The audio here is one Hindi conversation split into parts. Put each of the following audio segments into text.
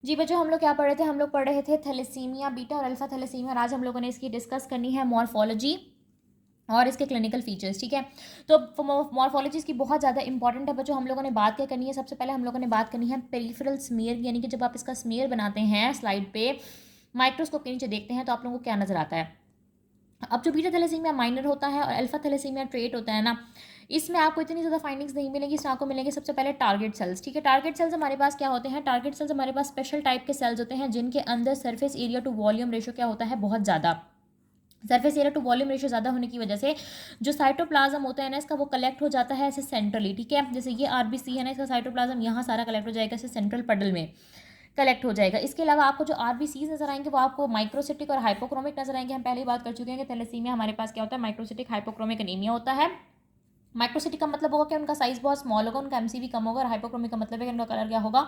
जी बच्चों, हम लोग क्या पढ़ रहे थे? हम लोग पढ़ रहे थे थैलेसीमिया बीटा और अल्फा थैलेसीमिया, और आज हम लोगों ने इसकी डिस्कस करनी है मॉर्फोलॉजी और इसके क्लिनिकल फीचर्स। ठीक है, तो मॉर्फोलॉजी इसकी बहुत ज़्यादा इंपॉर्टेंट है बच्चों। हम लोगों ने बात क्या करनी है? सबसे पहले हम लोगों ने बात करनी है पेरिफेरल स्मीयर, यानी कि जब आप इसका स्मीयर बनाते हैं स्लाइड पे माइक्रोस्कोप के नीचे देखते हैं तो आप लोगों को क्या नजर आता है। अब जो बीटा थैलेसीमिया माइनर होता है और अल्फा थैलेसीमिया ट्रेट होता है ना, इसमें आपको इतनी ज़्यादा फाइंडिंग्स नहीं मिलेंगी। इसमें आपको मिलेंगे सबसे पहले टारगेट सेल्स। ठीक है, टारगेट सेल्स हमारे पास क्या होते हैं? टारगेट सेल्स हमारे पास स्पेशल टाइप के सेल्स होते हैं जिनके अंदर surface area to volume ratio क्या होता है? बहुत ज़्यादा। Surface area to volume ratio ज़्यादा होने की वजह से जो साइटोप्लाज्म होता है ना इसका, वो कलेक्ट हो जाता है ऐसे सेंट्रली। ठीक है, जैसे ये आरबीसी है ना, इसका साइटोप्लाज्म यहाँ सारा कलेक्ट हो जाएगा ऐसे सेंट्रल पडल में कलेक्ट हो जाएगा। इसके अलावा आपको जो आरबीसीज नजर आएंगे वो आपको माइक्रोसिटिक और हाइपोक्रोमिक नजर आएंगे। हम पहले ही बात कर चुके हैं कि थैलेसीमिया हमारे पास क्या होता है? माइक्रोसिटिक हाइपोक्रोमिक एनीमिया होता है। माइक्रोसिटिक का मतलब होगा कि उनका साइज बहुत स्मॉल होगा, उनका एमसी भी कम होगा, और हाइपोक्रोमिक का मतलब है कि उनका कलर क्या होगा?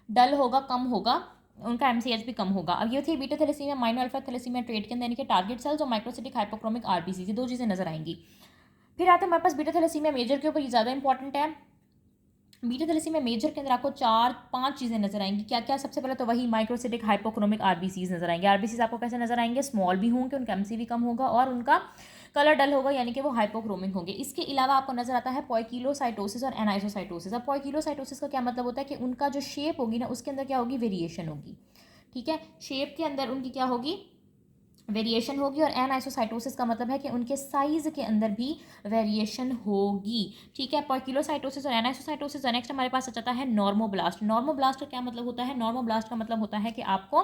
डल होगा, कम होगा, उनका एमसीएच भी कम होगा। अब ये थी beta thalassaemia minor, alpha thalassaemia trait के अंदर यानी कि टारगेट सेल्स और माइक्रोसिटिक हाइपोक्रोमिक आरबीसी, ये दो चीज़ें नजर आएंगी। फिर आते हैं हमारे पास बीटा थैलेसीमिया मेजर के ऊपर, ये ज़्यादा इंपॉर्टेंट है। बीटा थैलेसीमिया मेजर के अंदर आपको 4-5 चीज़ें नजर आएंगी। क्या क्या? सबसे पहले तो वही माइक्रोसिटिक हाइपोक्रोमिक आरबीसीज नजर आएंगे। आरबीसीज आपको कैसे नजर आएंगे? स्मॉल भी होंगे, उनका एमसी भी कम होगा, और उनका कलर डल होगा, यानी कि वो हाइपोक्रोमिक होंगे। इसके अलावा आपको नजर आता है पॉइकिलोसाइटोसिस और एनाइसोसाइटोसिस। अब पॉइकिलोसाइटोसिस का क्या मतलब होता है? कि उनका जो शेप होगी ना उसके अंदर क्या होगी? वेरिएशन होगी। ठीक है, शेप के अंदर उनकी क्या होगी? वेरिएशन होगी। और एनाइसोसाइटोसिस का मतलब है कि उनके साइज के अंदर भी वेरिएशन होगी। ठीक है, पॉइकिलोसाइटोसिस और एनाइसोसाइटोसिस। नेक्स्ट हमारे पास आ जाता है नॉर्मोब्लास्ट। नॉर्मोब्लास्ट का क्या मतलब होता है? नॉर्मोब्लास्ट का मतलब होता है कि आपको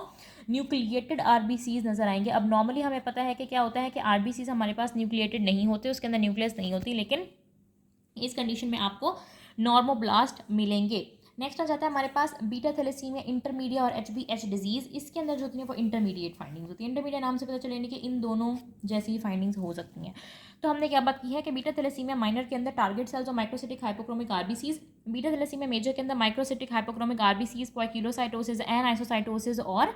न्यूक्लिएटेड आरबीसीज नजर आएंगे। अब नॉर्मली हमें पता है कि क्या होता है कि आरबीसीज हमारे पास न्यूक्लिएटेड नहीं होते, उसके अंदर न्यूक्लियस नहीं होती, लेकिन इस कंडीशन में आपको नॉर्मोब्लास्ट मिलेंगे। नेक्स्ट आ जाता है हमारे पास बीटा थैलेसीमिया इंटरमीडिया और एचबीएच डिजीज। इसके अंदर जो होती है वो इंटरमीडिएट फाइंडिंग्स होती है। इंटरमीडिएट नाम से पता चलेंगे कि इन दोनों जैसी फाइंडिंग्स हो सकती हैं। तो हमने क्या बात की है कि बीटा थैलेसीमिया माइनर के अंदर टारगेट सेल्स और microcytic hypochromic RBCs, beta thalassaemia major के अंदर microcytic hypochromic RBCs, poikilocytosis, anisocytosis और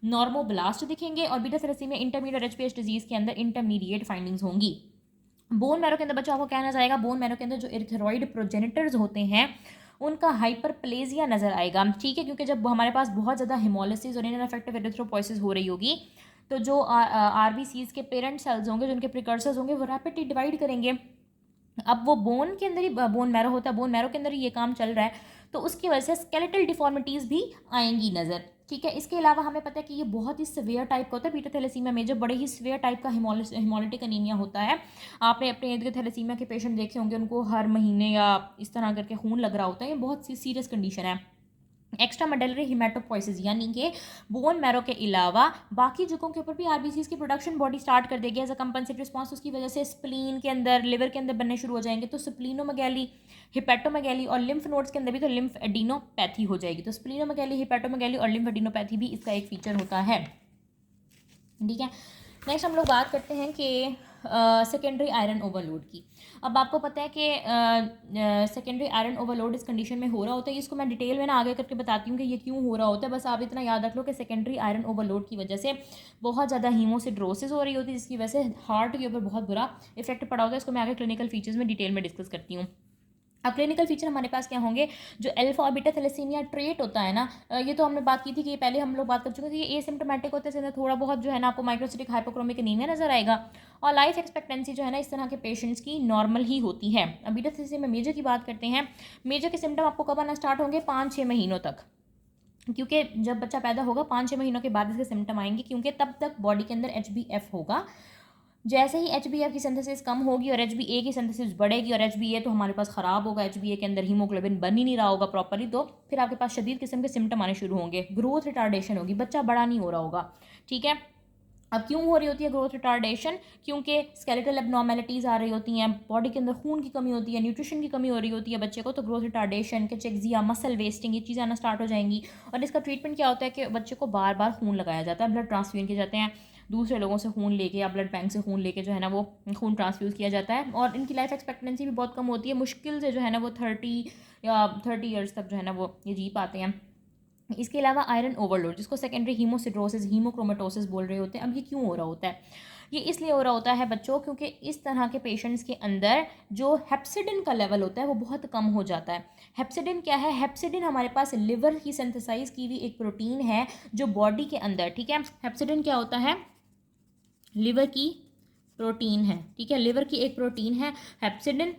नॉर्मोब्लास्ट दिखेंगे। और बीटा थैलेसीमिया इंटरमीडिएट और एचबीएच डिजीज के अंदर इंटरमीडिएट फाइंडिंग्स होंगी। बोन मैरो के अंदर बच्चों आपको क्या नजर आएगा? बोन मैरो के अंदर जो इरेथ्रोइड प्रोजेनिटर्स होते हैं उनका हाइपरप्लेजिया नजर आएगा। ठीक है, क्योंकि जब हमारे पास बहुत ज़्यादा हिमोलिसिस और इनएफेक्टिव एरिथ्रोपोइसिस हो रही होगी तो जो आरबीसीज के पेरेंट सेल्स होंगे, जो उनके प्रिकर्सर्स होंगे, वो रैपिडली डिवाइड करेंगे। अब वो बोन के अंदर ही बोन मैरो होता है, बोन मैरो के अंदर ही ये काम चल रहा है, तो उसकी वजह से स्केलेटल डिफॉर्मिटीज़ भी आएंगी नज़र। ठीक है, इसके अलावा हमें पता है कि ये बहुत ही सिवियर टाइप का होता है। बीटा थैलेसीमिया में जो बड़े ही सिवियर टाइप का हिमोलिटिक अनीमिया होता है। आपने अपने इर्द गिर्द थैलेसीमिया के पेशेंट देखे होंगे, उनको हर महीने या इस तरह करके खून लग रहा होता है। ये बहुत सी सीरियस कंडीशन है। एक्स्ट्रा मेडलरी हिमेटोपोइसिस, यानी कि बोन मैरो के अलावा बाकी जगहों के ऊपर भी आरबीसीज की प्रोडक्शन बॉडी स्टार्ट कर देगी एज अ कंपनसेट रिस्पॉन्स। उसकी वजह से स्प्लीन के अंदर, लिवर के अंदर बनने शुरू हो जाएंगे। तो स्प्लीनोमेगैली, हिपेटोमेगैली और लिम्फ नोड्स के अंदर भी तो लिम्फ एडिनोपैथी हो जाएगी। तो स्प्लीनोमेगैली, हिपेटोमेगैली और लिम्फ एडिनोपैथी भी इसका एक फीचर होता है। ठीक है, नेक्स्ट हम लोग बात करते हैं कि सेकेंडरी आयरन ओवरलोड की। अब आपको पता है कि सेकेंडरी आयरन ओवरलोड इस कंडीशन में हो रहा होता है। इसको मैं डिटेल में ना आगे करके बताती हूँ कि ये क्यों हो रहा होता है। बस आप इतना याद रख लो कि सेकेंडरी आयरन ओवरलोड की वजह से बहुत ज़्यादा हीमोसिड्रोसिस हो रही होती है, जिसकी वजह से हार्ट के ऊपर बहुत बुरा इफेक्ट पड़ा होता है। इसको मैं आगे क्लिनिकल फीचर्स में डिटेल में डिस्कस करती हूँ। अब क्लिनिकल फीचर हमारे पास क्या होंगे? जो अल्फा और बीटा थैलेसीमिया ट्रेट होता है ना, ये तो हमने बात की थी कि पहले हम लोग बात कर चुके हैं कि ये एसिम्प्टोमेटिक होते हैं, थोड़ा बहुत जो है ना आपको माइक्रोसिटिक हाइपोक्रोमिक एनीमिया नजर आएगा। और लाइफ एक्सपेक्टेंसी जो है ना इस तरह के पेशेंट्स की नॉर्मल ही होती है। अब बीटा थैलेसीमिया मेजर की बात करते हैं। मेजर के सिम्टम आपको कब आना स्टार्ट होंगे? 5-6 महीनों तक, क्योंकि जब बच्चा पैदा होगा 5-6 महीनों के बाद इसके सिम्टम आएंगे, क्योंकि तब तक बॉडी के अंदर एचबीएफ होगा। जैसे ही एचबीएफ की सिंथेसिस कम होगी और एचबीए की सिंथेसिस बढ़ेगी, और एचबीए तो हमारे पास ख़राब होगा, एचबीए के अंदर हीमोग्लोबिन बन ही नहीं रहा होगा प्रॉपरली, तो फिर आपके पास शदीद किस्म के सिम्टम आने शुरू होंगे। ग्रोथ रिटार्डेशन होगी, बच्चा बड़ा नहीं हो रहा होगा। ठीक है, अब क्यों हो रही होती है ग्रोथ रिटार्डेशन? क्योंकि स्केलेटल एबनॉर्मेलिटीज़ आ रही होती हैं, बॉडी के अंदर खून की कमी होती है, न्यूट्रिशन की कमी हो रही होती है बच्चे को, तो growth retardation, cachexia, muscle wasting, ये चीज़ें आना स्टार्ट हो जाएंगी। और इसका ट्रीटमेंट क्या होता है कि बच्चे को बार बार खून लगाया जाता है, ब्लड ट्रांसफ्यूजन किए जाते हैं, दूसरे लोगों से खून लेके या ब्लड बैंक से खून लेके जो है ना वो खून ट्रांसफ्यूज़ किया जाता है। और इनकी लाइफ एक्सपेक्टेंसी भी बहुत कम होती है, मुश्किल से जो है ना वो 30 या 30 ईयर्स तक जो है ना वो ये जी पाते हैं। इसके अलावा आयरन ओवरलोड, जिसको सेकेंडरी हीमोसिड्रोसिस, हीमोक्रोमेटोसिस बोल रहे होते हैं। अब ये क्यों हो रहा होता है? ये इसलिए हो रहा होता है बच्चों, क्योंकि इस तरह के पेशेंट्स के अंदर जो हेप्सिडिन का लेवल होता है वो बहुत कम हो जाता है। हेप्सिडिन क्या है? हेप्सिडिन हमारे पास लिवर की सिंथेसाइज की हुई एक प्रोटीन है जो बॉडी के अंदर, ठीक है, हेप्सिडिन क्या होता है? लिवर की प्रोटीन है, ठीक है, लिवर की एक प्रोटीन है हेप्सिडिन।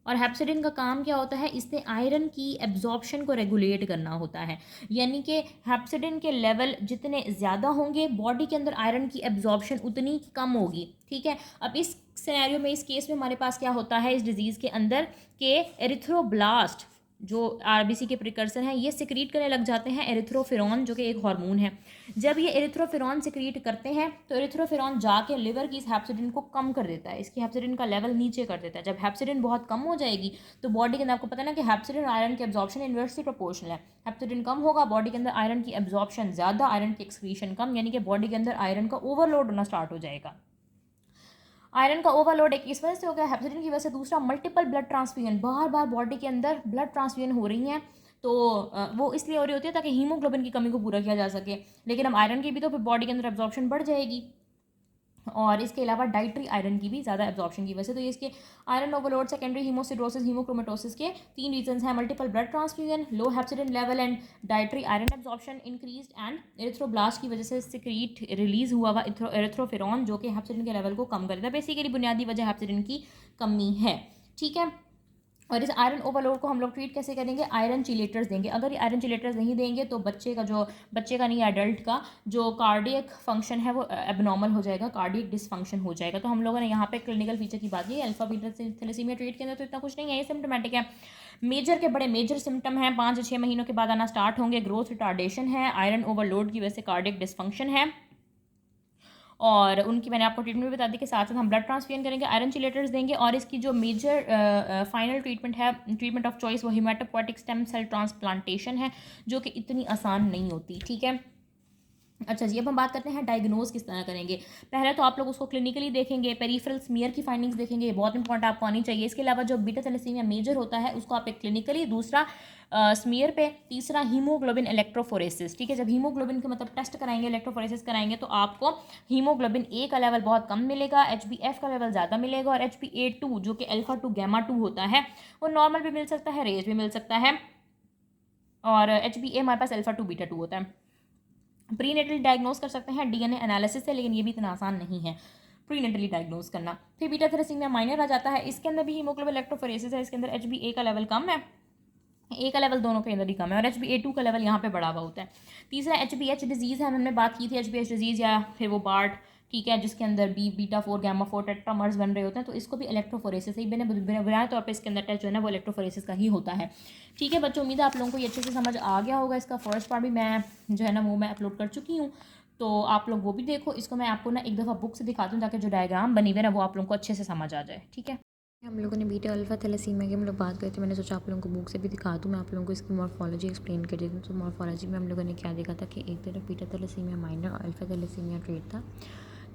और हेप्सिडिन का काम क्या होता है? इससे आयरन की एब्जॉर्प्शन को रेगुलेट करना होता है। यानी कि हेप्सिडिन के लेवल जितने ज़्यादा होंगे बॉडी के अंदर आयरन की एब्जॉर्प्शन उतनी कम होगी, ठीक है। अब इस सिनेरियो में, इस केस में हमारे पास क्या होता है इस डिजीज़ के अंदर के एरिथ्रोब्लास्ट जो आरबीसी के प्रिकर्सर हैं ये सिक्रीट करने लग जाते हैं एरिथ्रोफेरॉन, जो कि एक हार्मोन है। जब ये एरिथ्रोफेरॉन सिक्रीट करते हैं तो एरिथ्रोफेरॉन जाके लिवर की इस हेप्सिडिन को कम कर देता है, इसकी हेप्सिडिन का लेवल नीचे कर देता है। जब हेप्सिडिन बहुत कम हो जाएगी तो बॉडी के अंदर, आपको पता है ना कि हेप्सिडिन और आयरन की एब्जॉर्प्शन इन्वर्सली प्रोपोर्शनल है। हेप्सिडिन कम होगा, बॉडी के अंदर आयरन की एब्जॉर्प्शन ज़्यादा, आयरन की एक्सक्रीशन कम, यानी कि बॉडी के अंदर आयरन का ओवरलोड होना स्टार्ट हो जाएगा। आयरन का ओवरलोड एक इस वजह से हो गया हेप्सिडिन की वजह से। दूसरा, मल्टीपल ब्लड ट्रांसफ्यूजन, बार बार बॉडी के अंदर ब्लड ट्रांसफ्यूजन हो रही हैं, तो वो इसलिए हो रही होती है ताकि हीमोग्लोबिन की कमी को पूरा किया जा सके। लेकिन अब आयरन की भी तो फिर बॉडी के अंदर एब्जॉर्प्शन बढ़ जाएगी, और इसके अलावा डाइटरी आयरन की भी ज़्यादा एब्जॉर्प्शन की वजह से। तो ये इसके iron overload, secondary haemosiderosis, haemochromatosis के 3 रीजंस हैं: multiple blood transfusion, low hepcidin level and dietary iron absorption increased, and erythroblast की वजह से सिक्रीट रिलीज हुआ हुआ एरिथ्रोफेरॉन जो कि हेप्सिडिन के लेवल को कम कर देता है। बेसिकली बुनियादी वजह हेप्सिडिन की कमी है, ठीक है। और इस आयरन ओवरलोड को हम लोग ट्रीट कैसे करेंगे? आयरन चिलेटर्स देंगे। अगर ये आयरन चिलेटर्स नहीं देंगे तो बच्चे का नहीं, एडल्ट का जो कार्डियक फंक्शन है वो एबनॉर्मल हो जाएगा, कार्डियक डिसफंक्शन हो जाएगा। तो हम लोगों ने यहाँ पे क्लिनिकल फीचर की बात की। अल्फा बीटा थैलेसीमिया ट्रीट के अंदर तो इतना कुछ नहीं है, ये सिम्टोमेटिक है। मेजर के बड़े मेजर सिम्टम हैं, 5 से 6 महीनों के बाद आना स्टार्ट होंगे। ग्रोथ रिटार्डेशन है, आयरन ओवरलोड की वजह से कार्डियक डिसफंक्शन है, और उनकी मैंने आपको ट्रीटमेंट भी बता दी कि साथ साथ हम ब्लड ट्रांसफ्यूजन करेंगे, आयरन चिलेटर्स देंगे, और इसकी जो मेजर फाइनल ट्रीटमेंट है, ट्रीटमेंट ऑफ चॉइस, वो हिमेटोपोइटिक स्टेम सेल ट्रांसप्लांटेशन है, जो कि इतनी आसान नहीं होती, ठीक है। अच्छा जी, अब हम बात करते हैं डायग्नोज किस तरह करेंगे। पहले तो आप लोग उसको क्लिनिकली देखेंगे, पेरिफेरल स्मीयर की फाइंडिंग्स देखेंगे, ये बहुत इंपॉर्टेंट आपको आनी चाहिए। इसके अलावा जो बीटा थैलेसीमिया मेजर होता है उसको आप एक क्लिनिकली, दूसरा स्मीयर पे, तीसरा हीमोग्लोबिन इलेक्ट्रोफोरेसिस, ठीक है। जब हीमोग्लोबिन के मतलब टेस्ट कराएंगे, इलेक्ट्रोफोरेसिस कराएंगे, तो आपको हीमोग्लोबिन ए का लेवल बहुत कम मिलेगा, HbF का लेवल ज़्यादा मिलेगा, और HbA2 जो कि अल्फा 2 गैमा 2 होता है वो नॉर्मल भी मिल सकता है, रेज भी मिल सकता है, और HbA हमारे पास अल्फा 2 बीटा 2 होता है। प्रीनेटली डायग्नोज कर सकते हैं डीएनए एनालिसिस से, लेकिन ये भी इतना आसान नहीं है प्रीनेटली डायग्नोज करना। फिर बीटा थैलेसीमिया माइनर आ जाता है, इसके अंदर भी हीमोग्लोबिन इलेक्ट्रोफोरेसिस है, इसके अंदर HbA का लेवल कम है, ए का लेवल दोनों के अंदर ही कम है, और HbA2 का लेवल यहाँ पे बढ़ा हुआ होता है। तीसरा HbH डिजीज़ है, हमने बात की थी HbH डिजीज़ या फिर वो बार्ट, ठीक है, जिसके अंदर बीटा 4 गैमा 4 टेट्रामर्स बन रहे होते हैं, तो इसको भी इलेक्ट्रोफोरेसिस ही बुनियादी तौर पर इसके अंदर टेस्ट जो है ना वो इलेक्ट्रोफोरेसिस का ही होता है, ठीक है बच्चों। उम्मीद है आप लोगों को ये अच्छे से समझ आ गया होगा। इसका फर्स्ट पार्ट भी मैं जो है ना वो मैं अपलोड कर चुकी हूँ, तो आप लोग वो भी देखो। इसको मैं आपको ना एक दफ़ा बुक से दिखाती हूँ ताकि जो डायग्राम बनी हुई है ना वो आप लोगों को अच्छे से समझ आ जाए, ठीक है। हम लोगों ने बीटा अल्फा थैलेसीमिया की हम लोग बात करते थे, मैंने सोचा आप लोगों को बुक से भी दिखा दूँ, मैं आप लोगों को इसकी मॉर्फोलॉजी एक्सप्लेन कर देती हूँ। तो मॉर्फोलॉजी में हम लोगों ने क्या देखा था कि एक तरफ बीटा थैलेसीमिया माइनर और अल्फा थैलेसीमिया ट्रेट था,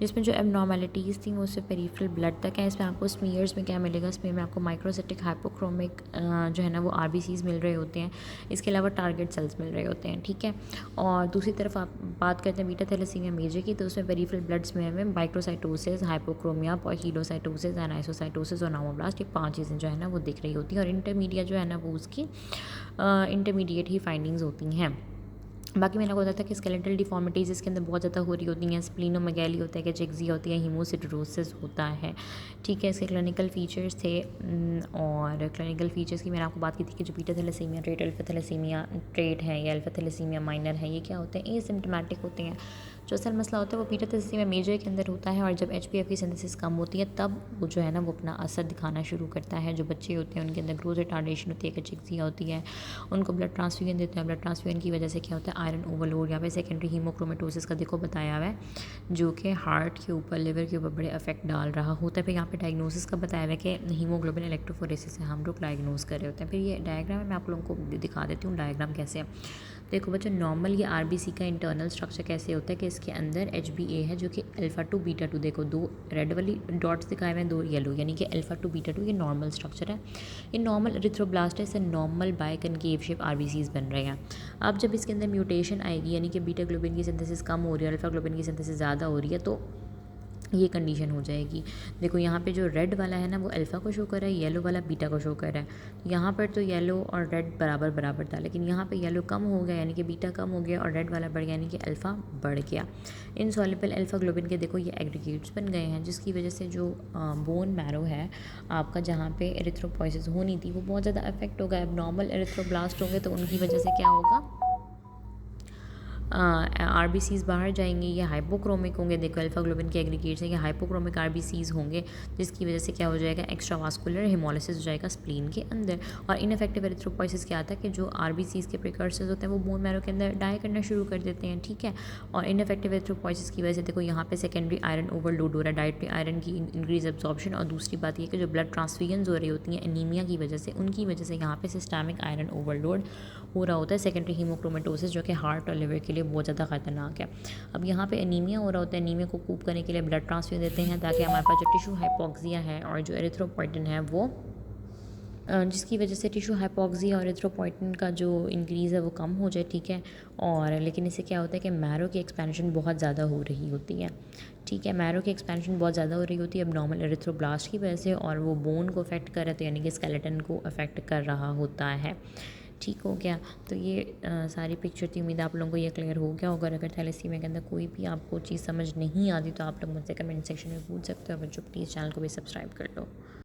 जिसमें जो एबनॉर्मेलिटीज़ थी वो सिर्फ पेरिफेरल ब्लड तक है। इसमें आपको स्मीयर्स में क्या मिलेगा, स्मीयर में आपको माइक्रोसिटिक हाइपोक्रोमिक जो है ना वो RBCs मिल रहे होते हैं, इसके अलावा टारगेट सेल्स मिल रहे होते हैं, ठीक है। और दूसरी तरफ आप बात करते हैं बीटा थैलेसीमिया मेजर की, तो उसमें पेरिफेरल ब्लड स्मीयर में माइक्रोसाइटोसिस, हाइपोक्रोमिया, पॉलीसाइटोसिस, एनाइसोसाइटोसिस और नामोब्लास्ट, ये 5 चीज़ें जो है ना वो दिख रही होती हैं, और इंटरमीडिएट जो है ना वो उसकी इंटरमीडिएट ही फाइंडिंग्स होती हैं। बाकी मैंने आपको बताया था कि स्केलेटल डिफॉर्मिटीज़ इसके अंदर बहुत ज़्यादा हो रही होती हैं, स्प्लीनोमेगैली होता है, कैचेक्सिया होती है, हीमोसिडरोसिस होता है, ठीक है। इसके क्लिनिकल फीचर्स थे, और क्लिनिकल फीचर्स की मैंने आपको बात की थी कि जो beta thalassaemia trait, alpha thalassaemia trait है या अल्फा थैलेसीमिया माइनर है, ये क्या होते हैं, ये सिम्टोमेटिक होते हैं। जो असल मसला होता है वो बीटा थैलेसीमिया मेजर के अंदर होता है, और जब HbF की सिंथेसिस कम होती है तब वो जो है ना वो अपना असर दिखाना शुरू करता है। जो बच्चे होते हैं उनके अंदर ग्रोथ रिटार्डेशन होती है, कैचेक्सिया होती है, उनको ब्लड ट्रांसफ्यूजन देते हैं, ब्लड ट्रांसफ्यूजन की वजह से क्या होता है, आयरन ओवरलोड या फिर सेकेंडरी हीमोक्रोमेटोसिस का देखो बताया हुआ है, जो कि हार्ट के ऊपर, लिवर के ऊपर बड़े इफेक्ट डाल रहा होता है। फिर यहाँ पे डायग्नोसिस का बताया हुआ है कि हीमोग्लोबिन इलेक्ट्रोफोरेसिस से हम लोग डायग्नोज कर रहे होते हैं। फिर ये डायग्राम मैं आप लोगों को दिखा देती हूँ डायग्राम कैसे है। देखो बच्चों, नॉर्मल ये आरबीसी का इंटरनल स्ट्रक्चर कैसे होता है कि इसके अंदर HbA है जो कि अल्फा टू बीटा टू, देखो 2 रेड वाली डॉट्स दिखाए हुए हैं, 2 येलो, यानी कि अल्फा टू बीटा टू, ये नॉर्मल स्ट्रक्चर है। ये नॉर्मल एरिथ्रोब्लास्ट है, इससे normal biconcave shape RBCs बन रहे हैं। अब जब इसके अंदर म्यूटेशन आएगी, यानी कि बीटा ग्लोबिन की सिंथेसिस कम हो रही है, अल्फा ग्लोबिन की सिंथेसिस ज़्यादा हो रही है, तो ये कंडीशन हो जाएगी। देखो यहाँ पे जो रेड वाला है ना वो अल्फ़ा को शो कर रहा है, येलो वाला बीटा को शो कर रहा है। तो यहाँ पर तो येलो और रेड बराबर बराबर था, लेकिन यहाँ पे येलो कम हो गया यानी कि बीटा कम हो गया, और रेड वाला बढ़ गया यानी कि अल्फ़ा बढ़ गया। इनसॉल्युबल अल्फ़ा ग्लोबिन के देखो ये एग्रीगेट्स बन गए हैं, जिसकी वजह से जो बोन मैरो है आपका, जहाँ पे एरिथ्रोपोइसिस होनी थी, वो बहुत ज़्यादा अफेक्ट होगा। अब नॉर्मल एरिथ्रोब्लास्ट होंगे तो उनकी वजह से क्या होगा, आरबीसीज बाहर जाएंगे, ये हाइपोक्रोमिक होंगे। देखो अल्फा ग्लोबिन के एग्रीगेट्स हैं, ये हाइपोक्रोमिक आरबीसीज होंगे, जिसकी वजह से क्या हो जाएगा, एक्स्ट्रावास्कुलर हेमोलिसिस हो जाएगा स्प्लीन के अंदर। और इनफेक्टिव एरिथ्रोपोइसिस क्या आता है कि जो आरबीसीज के प्रिकर्सर्स होते हैं वो बोन मैरो के अंदर डाई करना शुरू कर देते हैं, ठीक है। और इनफेक्टिव एरिथ्रोपोइसिस की वजह से देखो यहाँ पे सेकेंडरी आयरन ओवरलोड हो रहा है, डाइटरी आयरन की इंक्रीज एब्जॉर्प्शन, और दूसरी बात ये कि जो ब्लड ट्रांसफ्यूजन्स हो रही होती हैं एनीमिया की वजह से, उनकी वजह से यहाँ पे सिस्टमिक आयरन ओवरलोड हो रहा होता है, सेकेंडरी हीमोक्रोमेटोसिस, जो कि हार्ट और लिवर के लिए बहुत ज़्यादा खतरनाक है। अब यहाँ पे एनीमिया हो रहा होता है, एनीमिया को कूप करने के लिए ब्लड ट्रांसफ्यूजन देते हैं, ताकि हमारे पास जो टिश्यू हाइपोक्सिया है और जो एरिथ्रोपोइटिन है वो जिसकी वजह से टिश्यू हाइपोक्सिया और एरिथ्रोपोइटिन का जो इंक्रीज़ है वो कम हो जाए, ठीक है। और लेकिन इससे क्या होता है कि मैरो की एक्सपेंशन बहुत ज़्यादा हो रही होती है, ठीक है। मैरो की एक्सपेंशन बहुत ज़्यादा हो रही होती है अब नॉर्मल एरिथ्रोब्लास्ट की वजह से, और वो बोन को अफेक्ट कर रहा है, तो यानी कि स्केलेटन को अफेक्ट कर रहा होता है, ठीक हो गया। तो ये सारी पिक्चर थी, उम्मीद आप लोगों को ये क्लियर हो गया होगा। अगर थैलेसीमिया के अंदर कोई भी आपको चीज़ समझ नहीं आती तो आप लोग मुझसे कमेंट सेक्शन में पूछ सकते हो। बच्चों प्लीज़ चैनल को भी सब्सक्राइब कर लो।